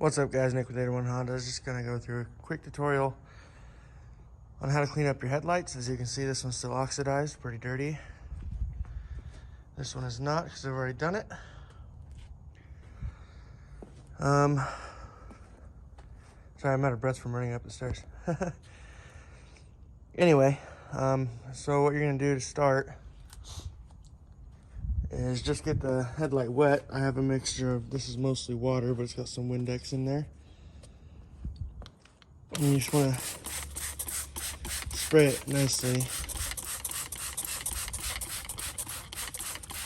What's up guys, Nick with 801 Honda. I was just gonna go through a quick tutorial on how to clean up your headlights. As you can see, this one's still oxidized, pretty dirty. This one is not, because I've already done it. Sorry, I'm out of breath from running up the stairs. Anyway, so what you're gonna do to start is just get the headlight wet. I have a mixture of, this is mostly water, but it's got some Windex in there. And you just want to spray it nicely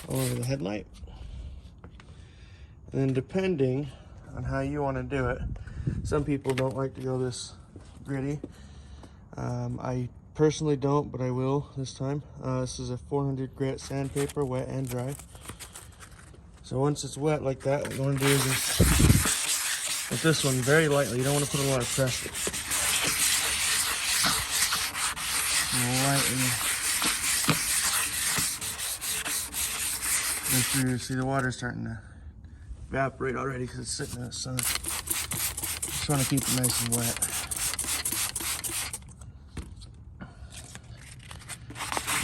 all over the headlight. And then depending on how you want to do it, some people don't like to go this gritty. I personally don't, but I will this time. This is a 400 grit sandpaper, wet and dry. So once it's wet like that, what you want to do is just, with this one, very lightly. You don't want to put a lot of pressure. Lightly. Make sure you see the water starting to evaporate already because it's sitting in the sun. Just want to keep it nice and wet.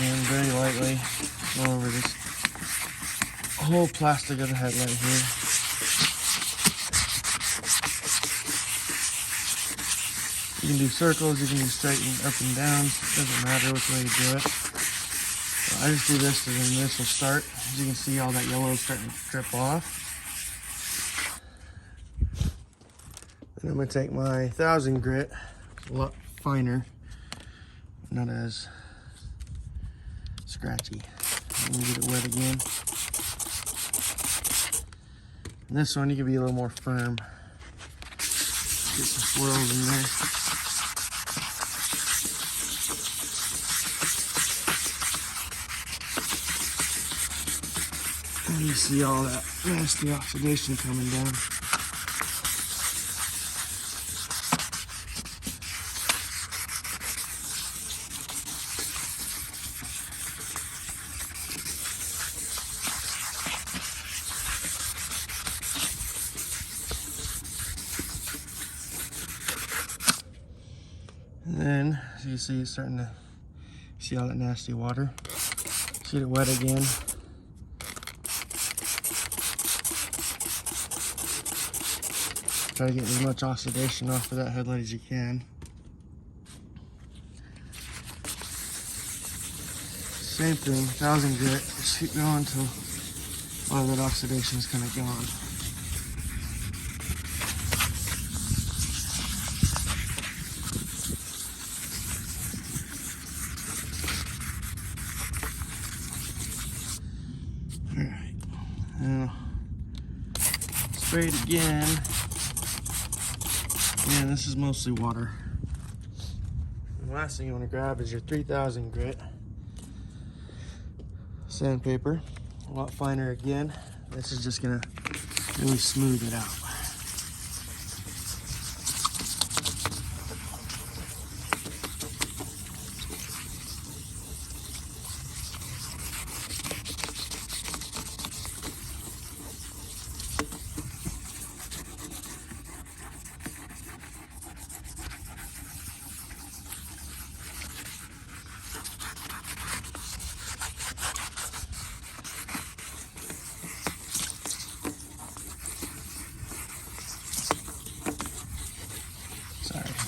And very lightly go over this whole plastic of the headlight here. You can do circles, you can do straight and up and down. It doesn't matter which way you do it. So I just do this as an initial start. As you can see, all that yellow is starting to drip off. Then I'm going to take my 1000 grit, a lot finer, not as scratchy. And get it wet again. And this one you can be a little more firm. Get some swirls in there. And you see all that nasty oxidation coming down. And then, as you see, it's starting to see all that nasty water. Just get it wet again. Try to get as much oxidation off of that headlight as you can. Same thing, 1000 grit. Just keep going until all that oxidation is kind of gone. Alright, now spray it again. And this is mostly water. And the last thing you want to grab is your 3000 grit sandpaper. A lot finer again. This is just going to really smooth it out.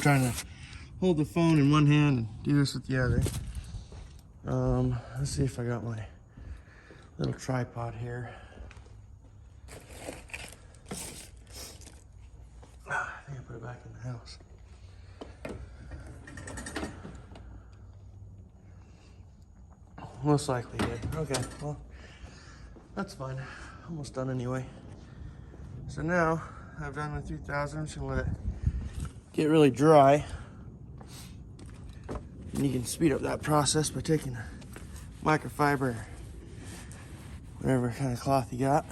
Trying to hold the phone in one hand and do this with the other. Let's see if I got my little tripod here. I think I put it back in the house. Most likely did. Okay, well, that's fine. Almost done anyway. So now I've done my 3000. I'm just gonna let it get really dry. And you can speed up that process by taking a microfiber, whatever kind of cloth you got.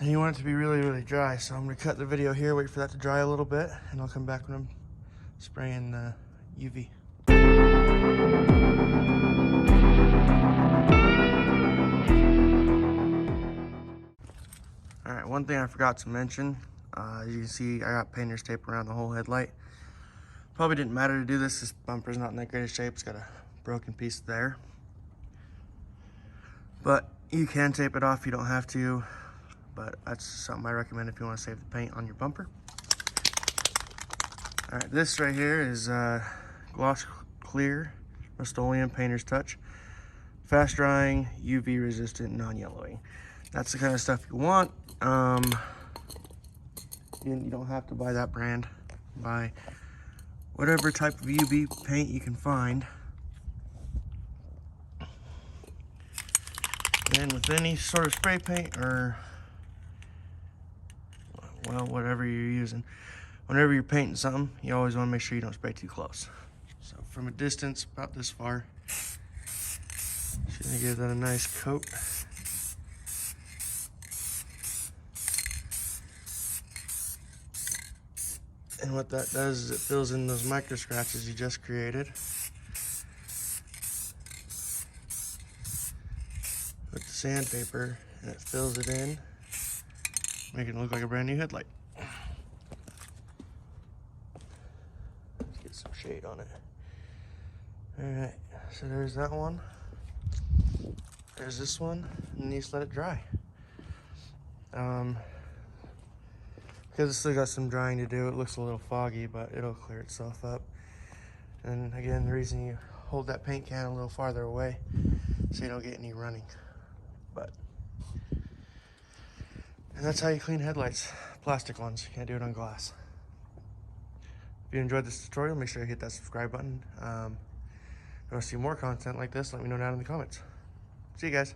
And you want it to be really, really dry. So I'm gonna cut the video here, wait for that to dry a little bit, and I'll come back when I'm spraying UV. All right, one thing I forgot to mention, as you can see, I got painter's tape around the whole headlight. Probably didn't matter to do this. This bumper's not in that great of shape. It's got a broken piece there. But you can tape it off, you don't have to. But that's something I recommend if you want to save the paint on your bumper. All right, this right here is gloss clear Rust-Oleum painter's touch. Fast drying, UV resistant, non-yellowing. That's the kind of stuff you want. You don't have to buy that brand. Buy whatever type of UV paint you can find. And with any sort of spray paint or, well, whatever you're using, whenever you're painting something, you always want to make sure you don't spray too close. So from a distance, about this far, just gonna give that a nice coat. And what that does is it fills in those micro scratches you just created with the sandpaper, and it fills it in, making it look like a brand new headlight. Let's get some shade on it. All right, so there's that one. There's this one, and you just let it dry. Because it's still got some drying to do, it looks a little foggy, but it'll clear itself up. And again, the reason you hold that paint can a little farther away so you don't get any running. And that's how you clean headlights, plastic ones. You can't do it on glass. If you enjoyed this tutorial, make sure you hit that subscribe button. If you want to see more content like this, let me know down in the comments. See you guys.